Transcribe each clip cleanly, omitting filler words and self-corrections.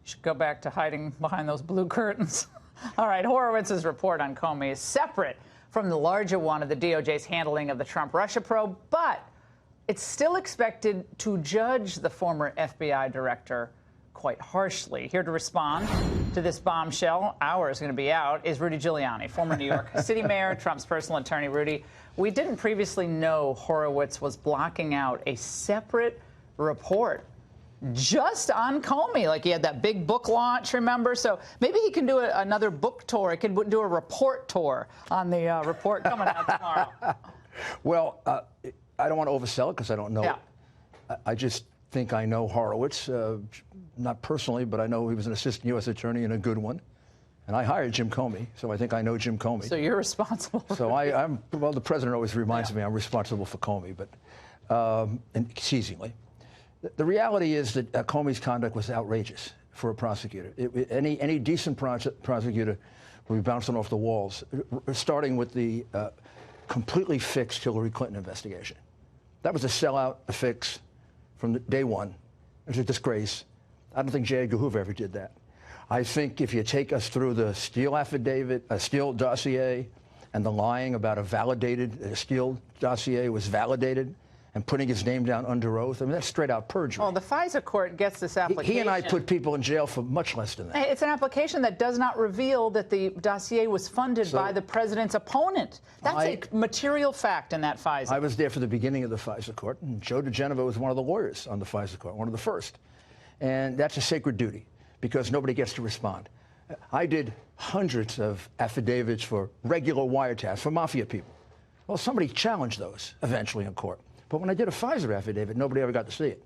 should go back to hiding behind those blue curtains. All right, Horowitz's report on Comey is separate from the larger one of the DOJ's handling of the Trump-Russia probe, but it's still expected to judge the former FBI director quite harshly. Here to respond to this bombshell, hours going to be out, is Rudy Giuliani, former New York City mayor, Trump's personal attorney. Rudy, we didn't previously know Horowitz was blocking out a separate report just on Comey. Like, he had that big book launch, remember? So maybe he can do another book tour. He can do a report tour on the report coming out tomorrow. Well, I don't want to oversell it because I don't know it. I just think I know Horowitz, not personally, but I know he was an assistant U.S. attorney and a good one. And I hired Jim Comey, so I think I know Jim Comey. So you're responsible. So well, the president always reminds me I'm responsible for Comey, but and teasingly. The reality is that Comey's conduct was outrageous for a prosecutor. Any decent prosecutor would be bouncing off the walls, starting with the completely fixed Hillary Clinton investigation. That was a sellout, a fix from day one. It was a disgrace. I don't think J. Edgar Hoover ever did that. I think if you take us through the Steele affidavit, a Steele dossier, and the lying about a Steele dossier was validated, and putting his name down under oath, I mean, that's straight-out perjury. Well, the FISA court gets this application. He and I put people in jail for much less than that. It's an application that does not reveal that the dossier was funded by the president's opponent. That's a material fact in that FISA. I was there for the beginning of the FISA court, and Joe DeGenova was one of the lawyers on the FISA court, one of the first. And that's a sacred duty, because nobody gets to respond. I did hundreds of affidavits for regular wiretaps for mafia people. Well, somebody challenged those eventually in court. But when I did a FISA affidavit, nobody ever got to see it.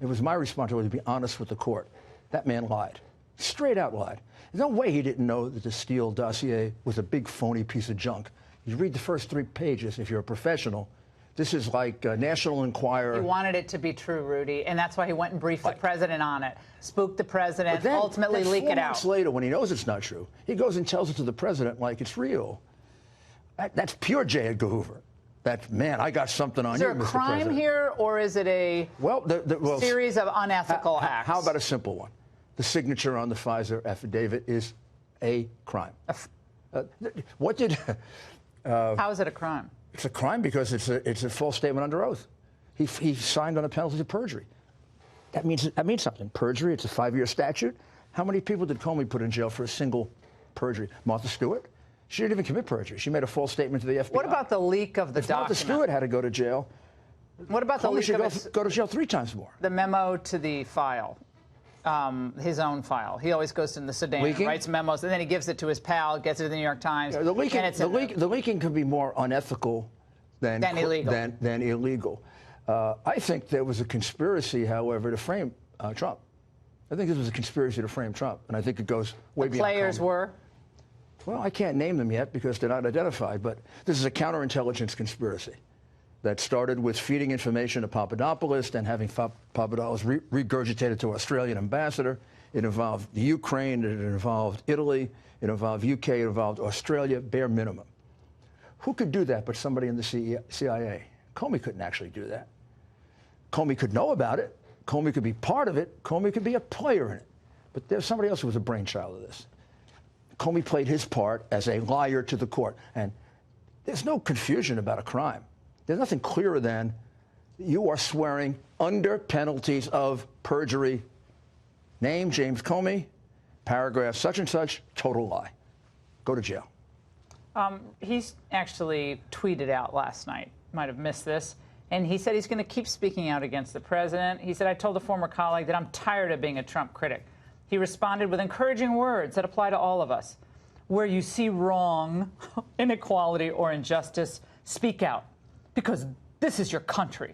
It was my responsibility to be honest with the court. That man lied. Straight out lied. There's no way he didn't know that the Steele dossier was a big phony piece of junk. You read the first 3 pages if you're a professional. This is like National Enquirer. He wanted it to be true, Rudy, and that's why he went and briefed the president on it, spooked the president, ultimately leak it out. 4 months later, when he knows it's not true, he goes and tells it to the president like it's real. That's pure J. Edgar Hoover. That, man, I got something on you, Mr. President. Is there a crime here, or is it a series of unethical acts? How about a simple one? The signature on the FISA affidavit is a crime. What did... How is it a crime? It's a crime because it's a false statement under oath. He signed on a penalty of perjury. That means something. Perjury, it's a 5-year statute. How many people did Comey put in jail for a single perjury? Martha Stewart? She didn't even commit perjury. She made a false statement to the FBI. What about the leak of the document? Martha Stewart had to go to jail. What about the leak of it? Go to jail 3 times more. The memo to the file, his own file. He always goes to the Sudan, writes memos, and then he gives it to his pal, gets it to the New York Times. The leaking can be more unethical than illegal. I think there was a conspiracy, however, to frame Trump. I think this was a conspiracy to frame Trump, and I think it goes way beyond. The players were? Well, I can't name them yet because they're not identified, but this is a counterintelligence conspiracy that started with feeding information to Papadopoulos and having Papadopoulos regurgitated to Australian ambassador. It involved the Ukraine, it involved Italy, it involved UK, it involved Australia, bare minimum. Who could do that but somebody in the CIA? Comey couldn't actually do that. Comey could know about it. Comey could be part of it. Comey could be a player in it. But there's somebody else who was a brainchild of this. Comey played his part as a liar to the court. And there's no confusion about a crime. There's nothing clearer than you are swearing under penalties of perjury. Name, James Comey, paragraph such and such, total lie. Go to jail. He's actually tweeted out last night, might have missed this, and he said he's going to keep speaking out against the president. He said, I told a former colleague that I'm tired of being a Trump critic. He responded with encouraging words that apply to all of us. Where you see wrong, inequality, or injustice, speak out, because this is your country.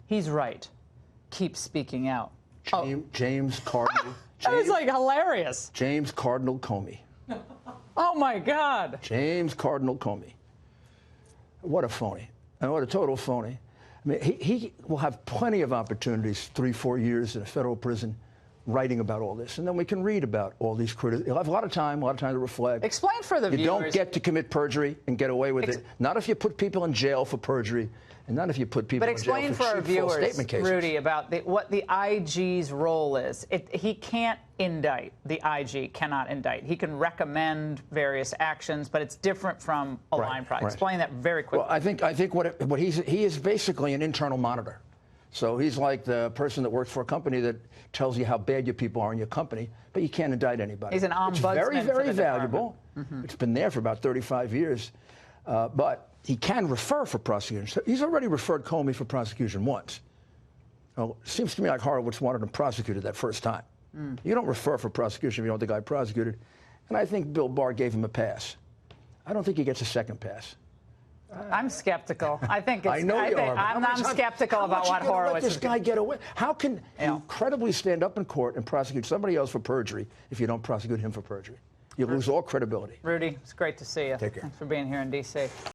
He's right. Keep speaking out. James Cardinal. That was like hilarious. James Cardinal Comey. Oh, my God. James Cardinal Comey. What a phony. And what a total phony. I mean, he will have plenty of opportunities, 3-4 years in a federal prison, writing about all this, and then we can read about all these critics. You'll have a lot of time to reflect. Explain for the viewers. You don't get to commit perjury and get away with it. Not if you put people in jail for perjury, and not if you put people in jail for cheap false statement cases. Rudy, about what the IG's role is. He can't indict. The IG cannot indict. He can recommend various actions, but it's different from a line product. Right. Explain that very quickly. Well, I think what he is basically an internal monitor. So he's like the person that works for a company that tells you how bad your people are in your company, but you can't indict anybody. He's an ombudsman. It's very, very for the valuable. It's been there for about 35 years. But he can refer for prosecution. So he's already referred Comey for prosecution once. Well, it seems to me like Horowitz wanted him prosecuted that first time. You don't refer for prosecution if you don't want the guy prosecuted. And I think Bill Barr gave him a pass. I don't think he gets a second pass. I'm skeptical. I think it's. I know you are. I'm skeptical about what Horowitz let this guy get away. How can Yeah. you credibly stand up in court and prosecute somebody else for perjury if you don't prosecute him for perjury? You lose all credibility. Rudy, it's great to see you. Take care. Thanks for being here in D.C.